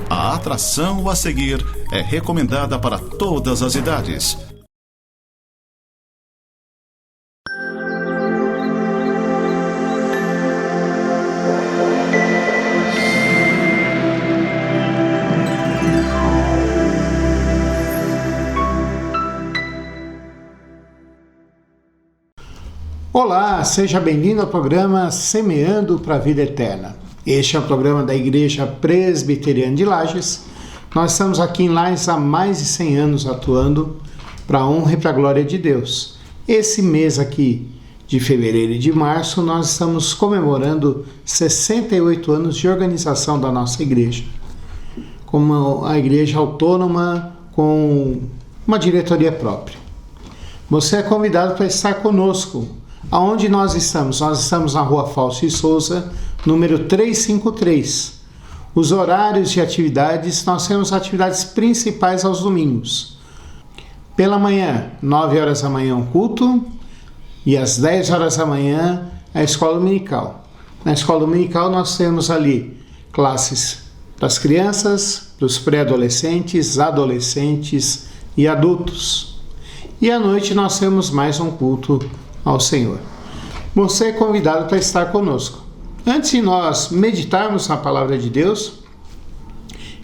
A atração a seguir é recomendada para todas as idades. Olá, seja bem-vindo ao programa Semeando para a Vida Eterna. Este é o programa da Igreja Presbiteriana de Lages. Nós estamos aqui em Lages há mais de 100 anos atuando para a honra e para a glória de Deus. Esse mês aqui de fevereiro e de março nós estamos comemorando 68 anos de organização da nossa igreja. Como a igreja autônoma com uma diretoria própria. Você é convidado para estar conosco. Aonde nós estamos? Nós estamos na Rua Fausto de Souza, número 353. Os horários de atividades, nós temos atividades principais aos domingos. Pela manhã, 9 horas da manhã, um culto, e às 10 horas da manhã, a escola dominical. Na escola dominical, nós temos ali classes das crianças, dos pré-adolescentes, adolescentes e adultos. E à noite, nós temos mais um culto ao Senhor. Você é convidado para estar conosco. Antes de nós meditarmos na palavra de Deus,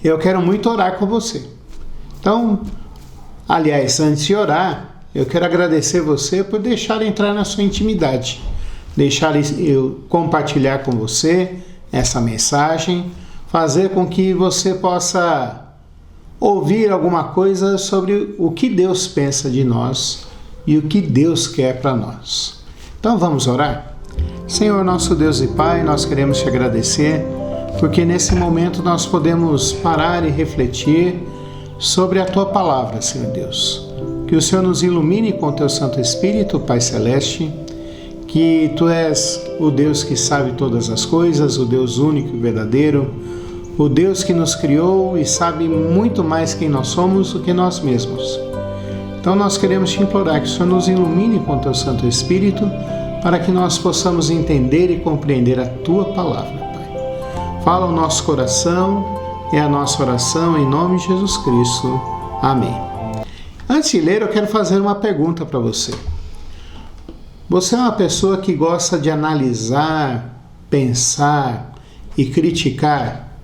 eu quero muito orar com você. Então, aliás, antes de orar, eu quero agradecer você por deixar entrar na sua intimidade, deixar eu compartilhar com você essa mensagem, fazer com que você possa ouvir alguma coisa sobre o que Deus pensa de nós e o que Deus quer para nós. Então vamos orar? Senhor, nosso Deus e Pai, nós queremos te agradecer, porque nesse momento nós podemos parar e refletir sobre a Tua Palavra, Senhor Deus. Que o Senhor nos ilumine com o Teu Santo Espírito, Pai Celeste, que Tu és o Deus que sabe todas as coisas, o Deus único e verdadeiro, o Deus que nos criou e sabe muito mais quem nós somos do que nós mesmos. Então nós queremos te implorar que o Senhor nos ilumine com o Teu Santo Espírito para que nós possamos entender e compreender a Tua Palavra, Pai. Fala o nosso coração, é a nossa oração em nome de Jesus Cristo. Amém. Antes de ler, eu quero fazer uma pergunta para você. Você é uma pessoa que gosta de analisar, pensar e criticar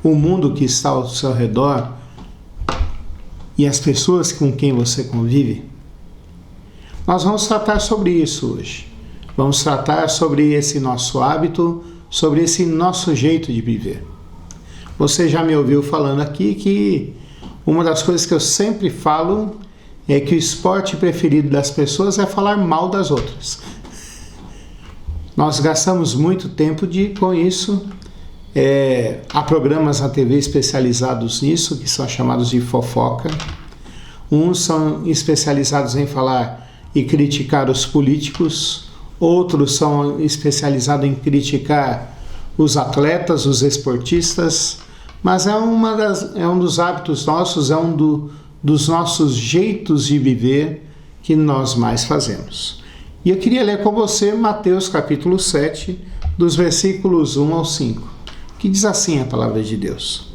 o mundo que está ao seu redor e as pessoas com quem você convive? Nós vamos tratar sobre isso hoje. Vamos tratar sobre esse nosso hábito, sobre esse nosso jeito de viver. Você já me ouviu falando aqui que uma das coisas que eu sempre falo é que o esporte preferido das pessoas é falar mal das outras. Nós gastamos muito tempo com isso. Há programas na TV especializados nisso, que são chamados de fofoca. Uns são especializados em falar e criticar os políticos, outros são especializados em criticar os atletas, os esportistas, mas é um dos hábitos nossos, é dos nossos jeitos de viver que nós mais fazemos. E eu queria ler com você Mateus capítulo 7, dos versículos 1 ao 5. Que diz assim a palavra de Deus: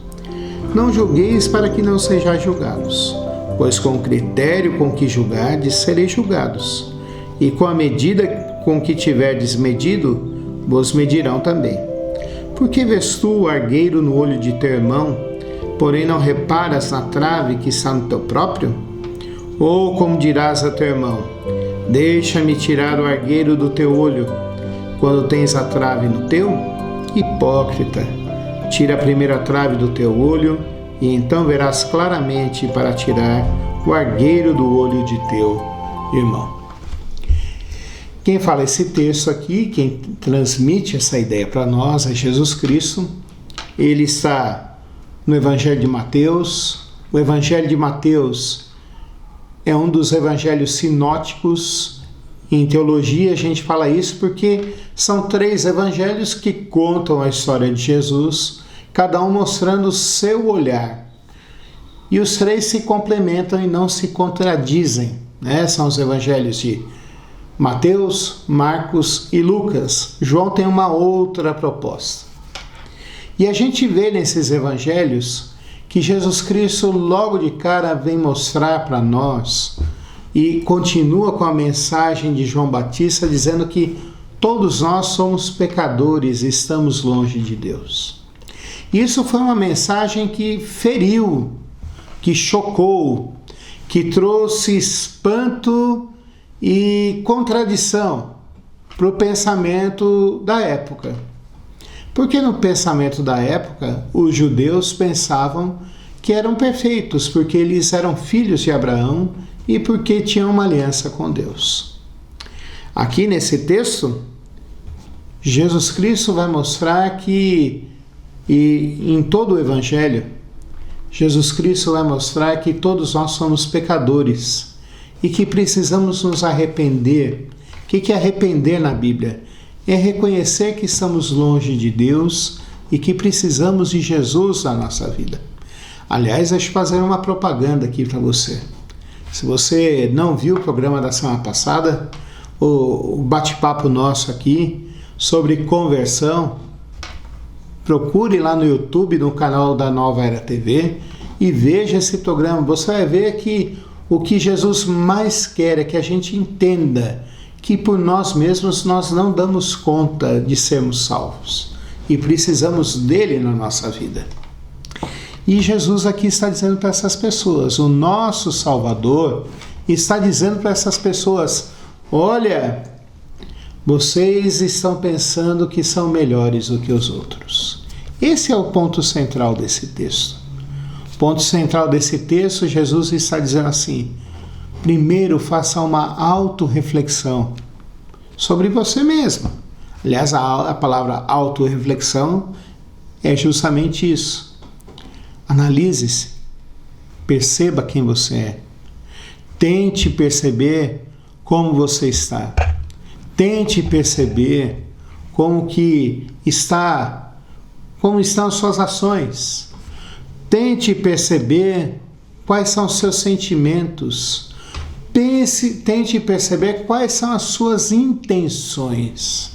Não julgueis para que não sejais julgados, pois com o critério com que julgardes sereis julgados, e com a medida com que tiverdes medido, vos medirão também. Por que vês tu o argueiro no olho de teu irmão, porém não reparas na trave que está no teu próprio? Ou como dirás a teu irmão: Deixa-me tirar o argueiro do teu olho, quando tens a trave no teu? Hipócrita, tira a primeira trave do teu olho, e então verás claramente para tirar o argueiro do olho de teu irmão. Quem fala esse texto aqui, quem transmite essa ideia para nós é Jesus Cristo. Ele está no Evangelho de Mateus. O Evangelho de Mateus é um dos evangelhos sinóticos. Em teologia a gente fala isso porque são 3 evangelhos que contam a história de Jesus, cada um mostrando o seu olhar. E os 3 se complementam e não se contradizem, né? São os evangelhos de Mateus, Marcos e Lucas. João tem uma outra proposta. E a gente vê nesses evangelhos que Jesus Cristo logo de cara vem mostrar para nós e continua com a mensagem de João Batista dizendo que todos nós somos pecadores e estamos longe de Deus. Isso foi uma mensagem que feriu, que chocou, que trouxe espanto e contradição para o pensamento da época. Porque no pensamento da época, os judeus pensavam que eram perfeitos, porque eles eram filhos de Abraão e porque tinham uma aliança com Deus. Aqui nesse texto, Jesus Cristo vai mostrar que, e em todo o Evangelho, Jesus Cristo vai mostrar que todos nós somos pecadores e que precisamos nos arrepender. O que é arrepender na Bíblia? É reconhecer que estamos longe de Deus e que precisamos de Jesus na nossa vida. Aliás, deixa eu fazer uma propaganda aqui para você. Se você não viu o programa da semana passada, o bate-papo nosso aqui sobre conversão, procure lá no YouTube, no canal da Nova Era TV e veja esse programa. Você vai ver que o que Jesus mais quer é que a gente entenda que por nós mesmos nós não damos conta de sermos salvos e precisamos dele na nossa vida. E Jesus aqui está dizendo para essas pessoas, o nosso Salvador está dizendo para essas pessoas: olha, vocês estão pensando que são melhores do que os outros. Esse é o ponto central desse texto. O ponto central desse texto, Jesus está dizendo assim: primeiro, faça uma autorreflexão sobre você mesmo. Aliás, a palavra autorreflexão é justamente isso. Analise-se, perceba quem você é. Tente perceber como você está. Tente perceber como estão as suas ações. Tente perceber quais são os seus sentimentos. Tente perceber quais são as suas intenções.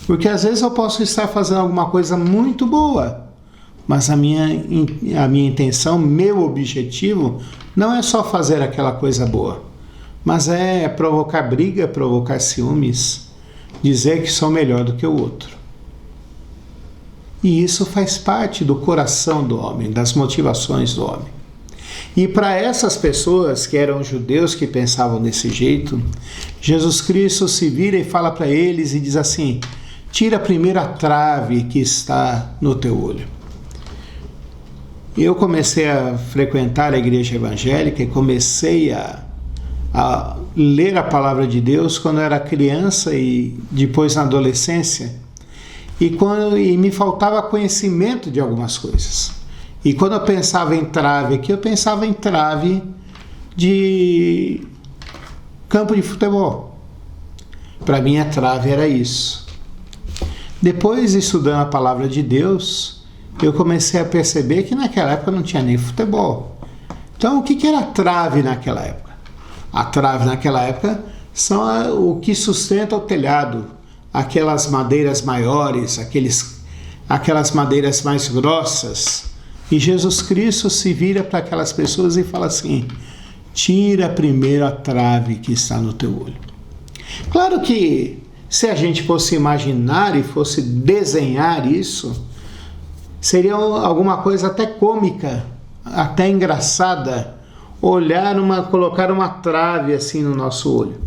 Porque às vezes eu posso estar fazendo alguma coisa muito boa, mas a minha intenção, meu objetivo, não é só fazer aquela coisa boa, mas é provocar briga, provocar ciúmes, dizer que sou melhor do que o outro. E isso faz parte do coração do homem, das motivações do homem. E para essas pessoas que eram judeus que pensavam desse jeito, Jesus Cristo se vira e fala para eles e diz assim: tira primeiro a trave que está no teu olho. Eu comecei a frequentar a igreja evangélica e comecei a ler a palavra de Deus quando eu era criança e depois na adolescência, e me faltava conhecimento de algumas coisas. E quando eu pensava em trave aqui, eu pensava em trave de campo de futebol. Para mim a trave era isso. Depois, estudando a palavra de Deus, eu comecei a perceber que naquela época não tinha nem futebol. Então, o que era a trave naquela época? A trave naquela época são o que sustenta o telhado, aquelas madeiras maiores, aquelas madeiras mais grossas. E Jesus Cristo se vira para aquelas pessoas e fala assim: tira primeiro a trave que está no teu olho. Claro que se a gente fosse imaginar e fosse desenhar isso, seria alguma coisa até cômica, até engraçada, colocar uma trave assim no nosso olho.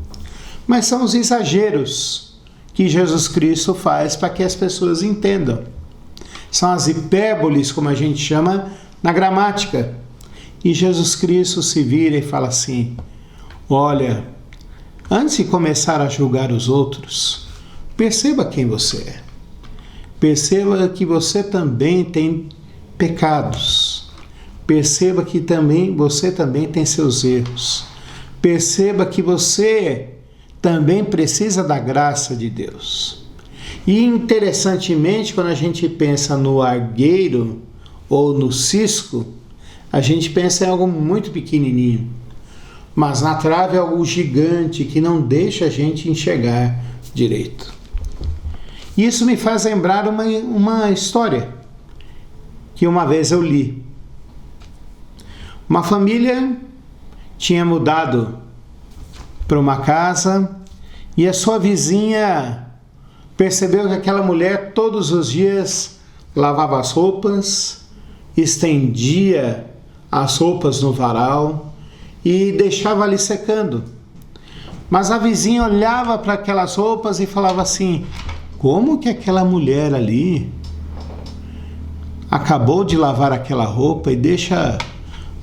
Mas são os exageros que Jesus Cristo faz para que as pessoas entendam. São as hipérboles, como a gente chama na gramática. E Jesus Cristo se vira e fala assim: olha, antes de começar a julgar os outros, perceba quem você é. Perceba que você também tem pecados. Perceba que você também tem seus erros. Perceba que você também precisa da graça de Deus. E interessantemente, quando a gente pensa no argueiro ou no cisco, a gente pensa em algo muito pequenininho. Mas na trave é algo gigante que não deixa a gente enxergar direito. Isso me faz lembrar uma história que uma vez eu li. Uma família tinha mudado para uma casa e a sua vizinha percebeu que aquela mulher todos os dias lavava as roupas, estendia as roupas no varal e deixava ali secando. Mas a vizinha olhava para aquelas roupas e falava assim: como que aquela mulher ali acabou de lavar aquela roupa e deixa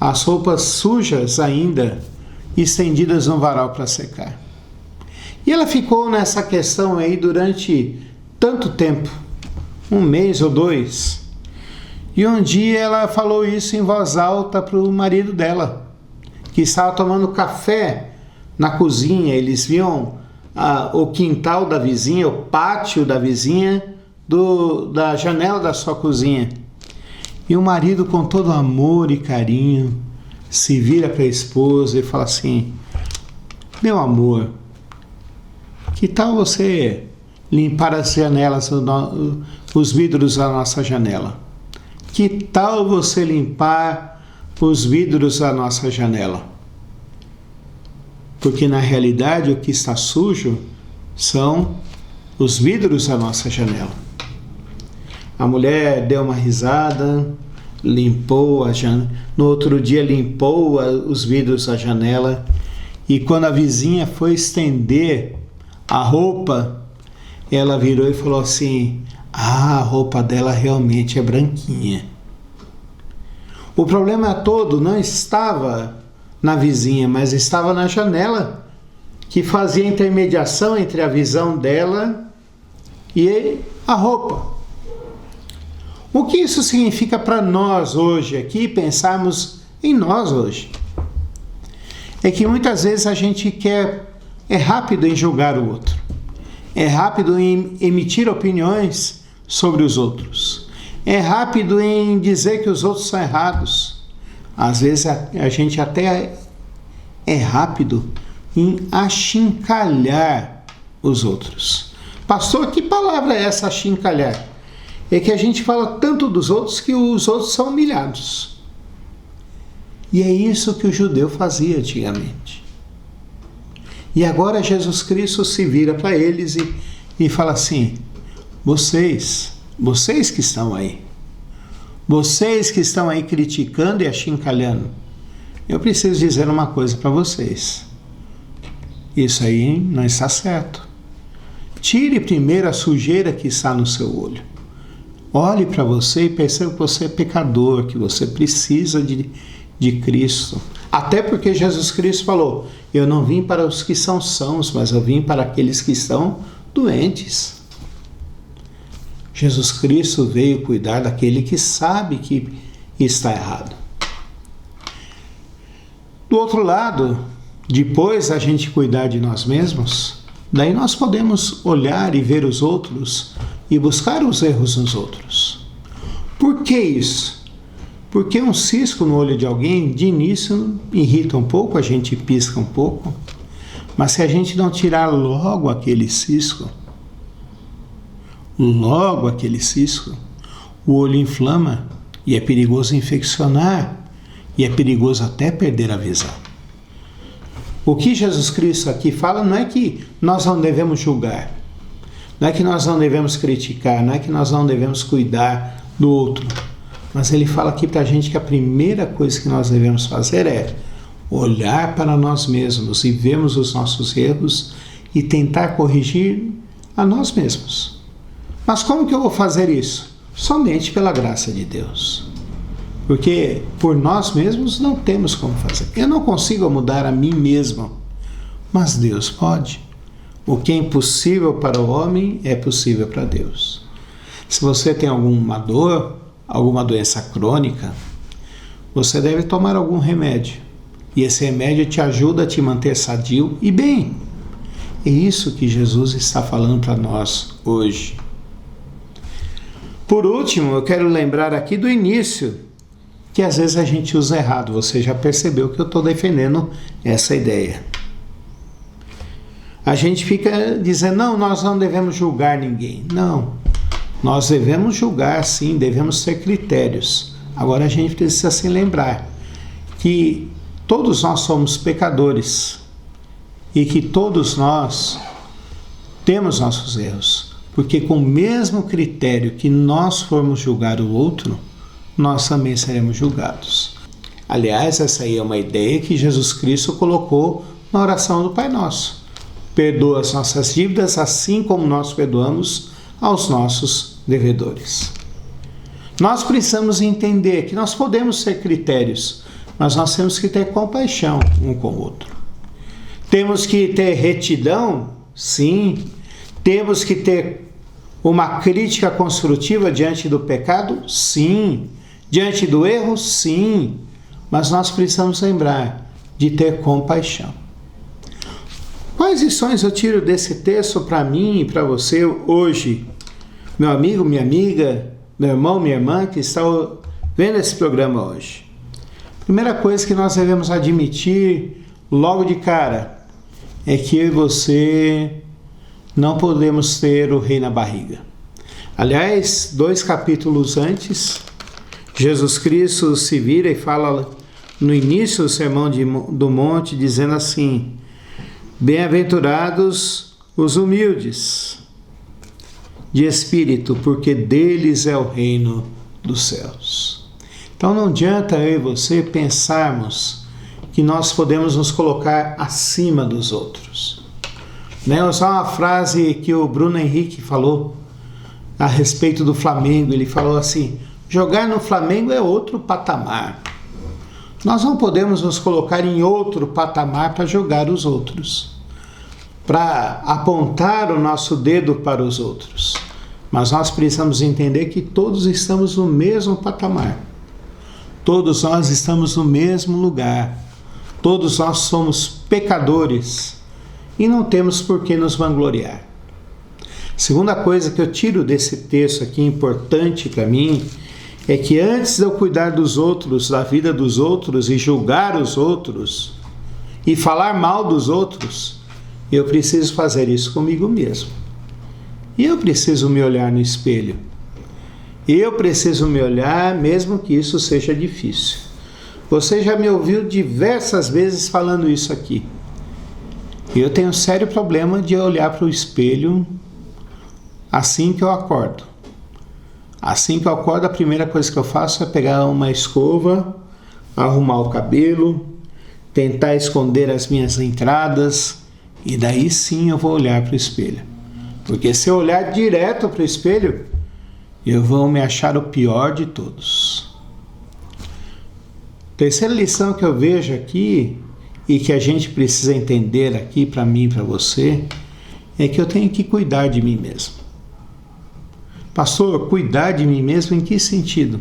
as roupas sujas ainda estendidas no varal para secar? E ela ficou nessa questão aí durante tanto tempo, 1 mês ou 2. E um dia ela falou isso em voz alta para o marido dela, que estava tomando café na cozinha. Eles viam o quintal da vizinha, o pátio da vizinha, da janela da sua cozinha. E o marido, com todo amor e carinho, se vira para a esposa e fala assim: meu amor, que tal você limpar as janelas, os vidros da nossa janela? Que tal você limpar os vidros da nossa janela? Porque na realidade o que está sujo são os vidros da nossa janela. A mulher deu uma risada, limpou a janela. No outro dia limpou os vidros da janela. E quando a vizinha foi estender a roupa, ela virou e falou assim: a roupa dela realmente é branquinha. O problema todo não estava na vizinha, mas estava na janela, que fazia intermediação entre a visão dela e a roupa. O que isso significa para nós hoje aqui, pensarmos em nós hoje? É que muitas vezes a gente é rápido em julgar o outro, é rápido em emitir opiniões sobre os outros, é rápido em dizer que os outros são errados. Às vezes a gente até é rápido em achincalhar os outros. Pastor, que palavra é essa, achincalhar? É que a gente fala tanto dos outros que os outros são humilhados. E é isso que o judeu fazia antigamente. E agora Jesus Cristo se vira para eles e fala assim: vocês que estão aí, vocês que estão aí criticando e achincalhando, eu preciso dizer uma coisa para vocês. Isso aí não está certo. Tire primeiro a sujeira que está no seu olho. Olhe para você e perceba que você é pecador, que você precisa de Cristo. Até porque Jesus Cristo falou: eu não vim para os que são sãos, mas eu vim para aqueles que estão doentes. Jesus Cristo veio cuidar daquele que sabe que está errado. Do outro lado, depois a gente cuidar de nós mesmos, daí nós podemos olhar e ver os outros e buscar os erros nos outros. Por que isso? Porque um cisco no olho de alguém, de início, irrita um pouco, a gente pisca um pouco, mas se a gente não tirar logo aquele cisco, o olho inflama e é perigoso infeccionar e é perigoso até perder a visão. O que Jesus Cristo aqui fala não é que nós não devemos julgar, não é que nós não devemos criticar, não é que nós não devemos cuidar do outro, mas ele fala aqui para a gente que a primeira coisa que nós devemos fazer é olhar para nós mesmos e vermos os nossos erros e tentar corrigir a nós mesmos. Mas como que eu vou fazer isso? Somente pela graça de Deus. Porque por nós mesmos não temos como fazer. Eu não consigo mudar a mim mesmo, mas Deus pode. O que é impossível para o homem é possível para Deus. Se você tem alguma dor, alguma doença crônica, você deve tomar algum remédio. E esse remédio te ajuda a te manter sadio e bem. É isso que Jesus está falando para nós hoje. Por último, eu quero lembrar aqui do início, que às vezes a gente usa errado. Você já percebeu que eu estou defendendo essa ideia. A gente fica dizendo, não, nós não devemos julgar ninguém. Não, nós devemos julgar sim, devemos ter critérios. Agora a gente precisa se lembrar que todos nós somos pecadores e que todos nós temos nossos erros, porque com o mesmo critério que nós formos julgar o outro, nós também seremos julgados. Aliás, essa aí é uma ideia que Jesus Cristo colocou na oração do Pai Nosso. Perdoa as nossas dívidas assim como nós perdoamos aos nossos devedores. Nós precisamos entender que nós podemos ter critérios, mas nós temos que ter compaixão um com o outro. Temos que ter retidão? Sim. Temos que ter uma crítica construtiva diante do pecado? Sim. Diante do erro? Sim. Mas nós precisamos lembrar de ter compaixão. Quais lições eu tiro desse texto para mim e para você hoje? Meu amigo, minha amiga, meu irmão, minha irmã que está vendo esse programa hoje. Primeira coisa que nós devemos admitir logo de cara é que eu e você não podemos ter o rei na barriga. Aliás, 2 capítulos antes, Jesus Cristo se vira e fala no início do Sermão do Monte, dizendo assim: bem-aventurados os humildes de espírito, porque deles é o reino dos céus. Então não adianta eu e você pensarmos que nós podemos nos colocar acima dos outros. Só uma frase que o Bruno Henrique falou a respeito do Flamengo. Ele falou assim: jogar no Flamengo é outro patamar. Nós não podemos nos colocar em outro patamar para jogar os outros, para apontar o nosso dedo para os outros. Mas nós precisamos entender que todos estamos no mesmo patamar. Todos nós estamos no mesmo lugar. Todos nós somos pecadores e não temos por que nos vangloriar. Segunda coisa que eu tiro desse texto aqui, importante para mim, é que antes de eu cuidar dos outros, da vida dos outros e julgar os outros e falar mal dos outros, eu preciso fazer isso comigo mesmo. E eu preciso me olhar no espelho. Eu preciso me olhar, mesmo que isso seja difícil. Você já me ouviu diversas vezes falando isso aqui. Eu tenho um sério problema de olhar para o espelho assim que eu acordo. Assim que eu acordo, a primeira coisa que eu faço é pegar uma escova, arrumar o cabelo, tentar esconder as minhas entradas, e daí sim eu vou olhar para o espelho. Porque se eu olhar direto para o espelho, eu vou me achar o pior de todos. Terceira lição que eu vejo aqui, e que a gente precisa entender aqui para mim e para você, é que eu tenho que cuidar de mim mesmo. Pastor, cuidar de mim mesmo em que sentido?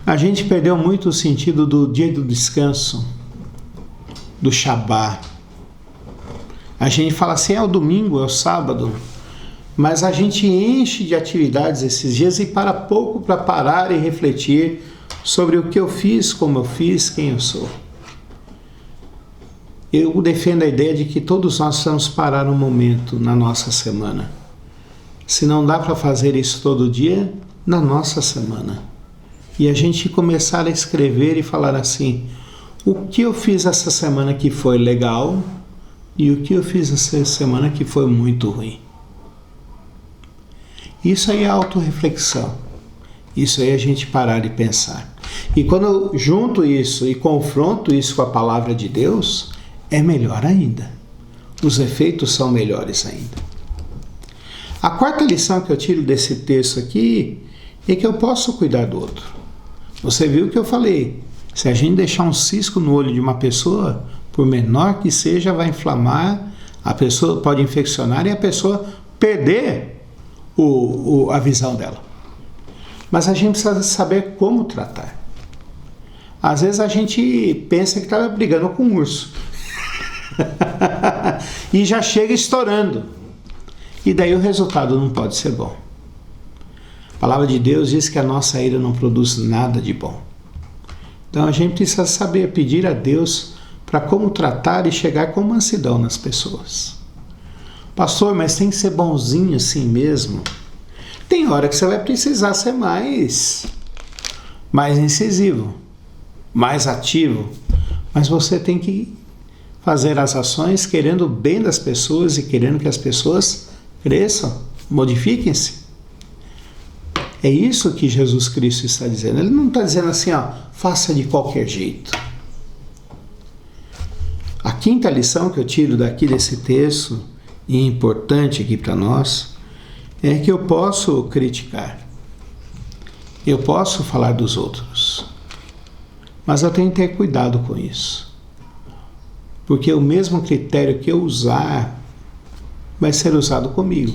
A gente perdeu muito o sentido do dia do descanso, do Shabá. A gente fala assim, é o domingo, é o sábado, mas a gente enche de atividades esses dias e para pouco para parar e refletir sobre o que eu fiz, como eu fiz, quem eu sou. Eu defendo a ideia de que todos nós precisamos parar um momento na nossa semana. Se não dá para fazer isso todo dia, na nossa semana. E a gente começar a escrever e falar assim, o que eu fiz essa semana que foi legal e o que eu fiz essa semana que foi muito ruim. Isso aí é autorreflexão. Isso aí é a gente parar e pensar. E quando eu junto isso e confronto isso com a palavra de Deus, é melhor ainda. Os efeitos são melhores ainda. A quarta lição que eu tiro desse texto aqui é que eu posso cuidar do outro. Você viu o que eu falei? Se a gente deixar um cisco no olho de uma pessoa, por menor que seja, vai inflamar, a pessoa pode infeccionar e a pessoa perder a visão dela. Mas a gente precisa saber como tratar. Às vezes a gente pensa que está brigando com um urso. E já chega estourando. E daí o resultado não pode ser bom. A palavra de Deus diz que a nossa ira não produz nada de bom. Então a gente precisa saber pedir a Deus para como tratar e chegar com mansidão nas pessoas. Pastor, mas tem que ser bonzinho assim mesmo? Tem hora que você vai precisar ser mais mais incisivo, mais ativo, mas você tem que fazer as ações querendo o bem das pessoas e querendo que as pessoas cresçam, modifiquem-se. É isso que Jesus Cristo está dizendo. Ele não está dizendo assim, faça de qualquer jeito. A quinta lição que eu tiro daqui desse texto, e importante aqui para nós, é que eu posso criticar. Eu posso falar dos outros. Mas eu tenho que ter cuidado com isso. Porque o mesmo critério que eu usar vai ser usado comigo.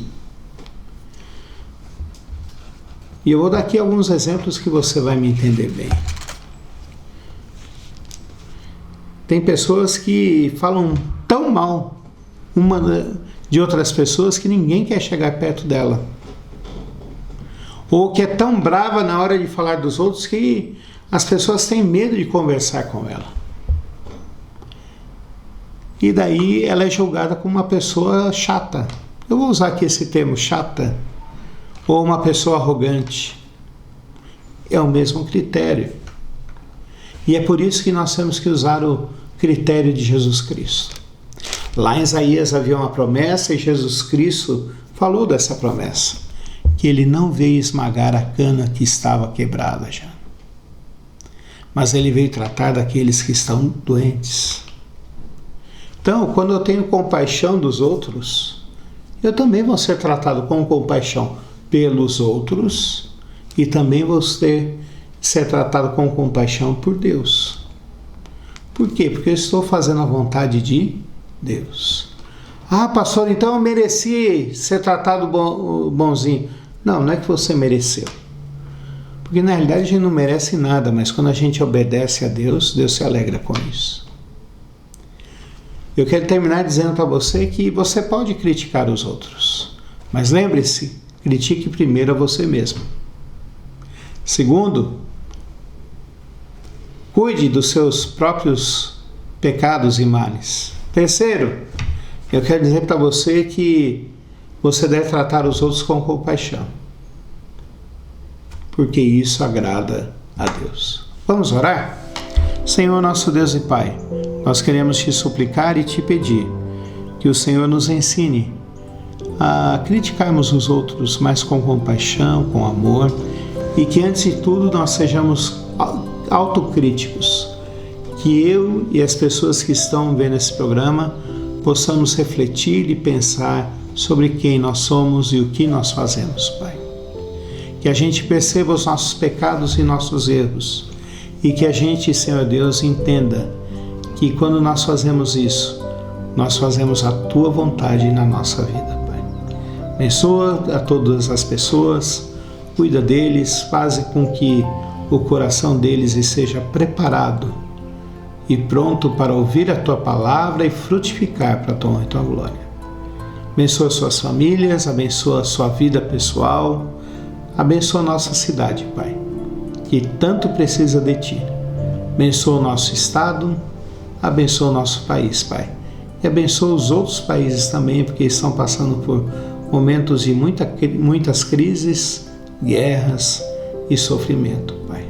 E eu vou dar aqui alguns exemplos que você vai me entender bem. Tem pessoas que falam tão mal uma de outras pessoas que ninguém quer chegar perto dela. Ou que é tão brava na hora de falar dos outros que as pessoas têm medo de conversar com ela. E daí ela é julgada como uma pessoa chata. Eu vou usar aqui esse termo, chata. Ou uma pessoa arrogante. É o mesmo critério. E é por isso que nós temos que usar o critério de Jesus Cristo. Lá em Isaías havia uma promessa e Jesus Cristo falou dessa promessa. Que ele não veio esmagar a cana que estava quebrada já. Mas ele veio tratar daqueles que estão doentes. Então, quando eu tenho compaixão dos outros, eu também vou ser tratado com compaixão pelos outros e também vou ser tratado com compaixão por Deus. Por quê? Porque eu estou fazendo a vontade de Deus. Ah, pastor, então eu mereci ser tratado bonzinho. Não, não é que você mereceu. Porque na realidade a gente não merece nada, mas quando a gente obedece a Deus, Deus se alegra com isso. Eu quero terminar dizendo para você que você pode criticar os outros, mas lembre-se, critique primeiro a você mesmo. Segundo, cuide dos seus próprios pecados e males. Terceiro, eu quero dizer para você que você deve tratar os outros com compaixão, porque isso agrada a Deus. Vamos orar? Senhor, nosso Deus e Pai, nós queremos te suplicar e te pedir que o Senhor nos ensine a criticarmos os outros, mas com compaixão, com amor, e que antes de tudo nós sejamos autocríticos, que eu e as pessoas que estão vendo esse programa possamos refletir e pensar sobre quem nós somos e o que nós fazemos, Pai. Que a gente perceba os nossos pecados e nossos erros, e que a gente, Senhor Deus, entenda que quando nós fazemos isso, nós fazemos a Tua vontade na nossa vida, Pai. Abençoa a todas as pessoas, cuida deles, faz com que o coração deles esteja preparado e pronto para ouvir a Tua palavra e frutificar para a Tua honra e Tua glória. Abençoa suas famílias, abençoa a sua vida pessoal, abençoa a nossa cidade, Pai, que tanto precisa de Ti. Abençoa o nosso estado, abençoa o nosso país, Pai. E abençoa os outros países também, porque estão passando por momentos de muitas crises, guerras e sofrimento, Pai.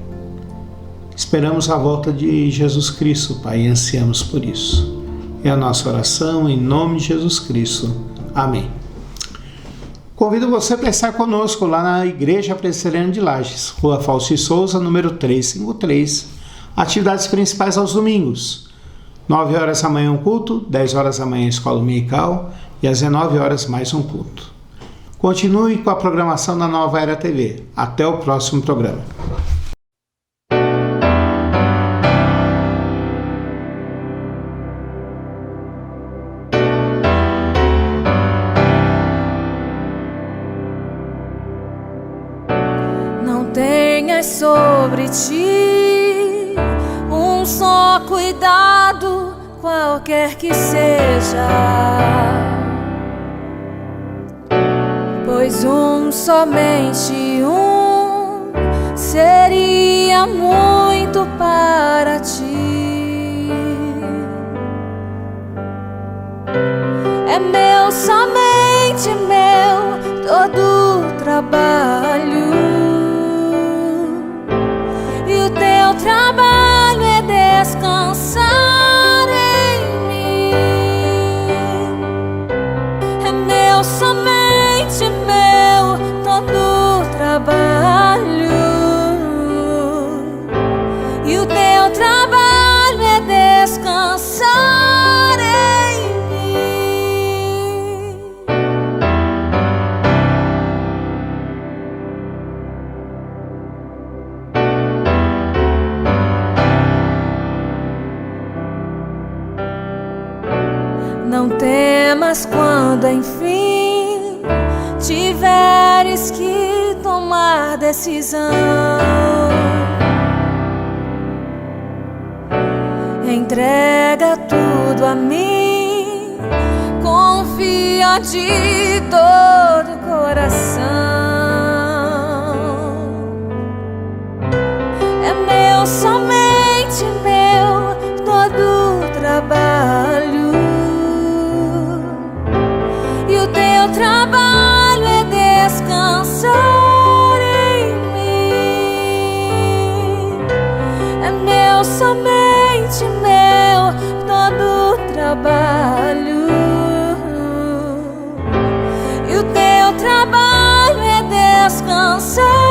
Esperamos a volta de Jesus Cristo, Pai, e ansiamos por isso. É a nossa oração em nome de Jesus Cristo. Amém. Convido você para estar conosco lá na Igreja Presbiteriana de Lages, Rua Fausto de Souza, número 353. Atividades principais aos domingos. 9 horas da manhã um culto, 10 horas da manhã escola dominical e às 19 horas mais um culto. Continue com a programação da Nova Era TV. Até o próximo programa. Sobre ti um só cuidado, qualquer que seja, pois somente um seria muito para ti. É meu, somente meu, todo o trabalho. trabalho é descansar em mim. É meu, somente meu, todo trabalho. E o teu trabalho é descansar em mim. Não temas quando enfim tiveres que tomar decisão. Entrega tudo a mim, confia de todo o coração. É meu, somente meu, todo o trabalho. E o teu trabalho é descansar em mim. É meu, somente meu, todo o trabalho. E o teu trabalho é descansar